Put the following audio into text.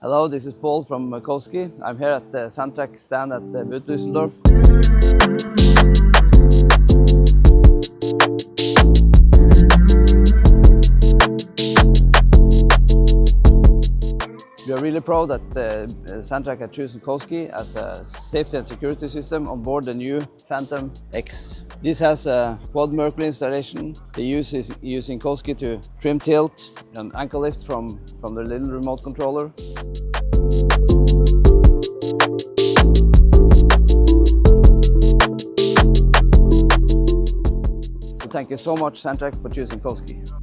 Hello, this is Paul from CoastKey. I'm here at the Sancak stand at Düsseldorf. We are really proud that Sancak has chosen CoastKey as a safety and security system on board the new PhantomX. This has a quad Mercury installation. The use is using CoastKey to trim tilt and anchor lift from the little remote controller. So thank you so much, Sancak, for choosing CoastKey.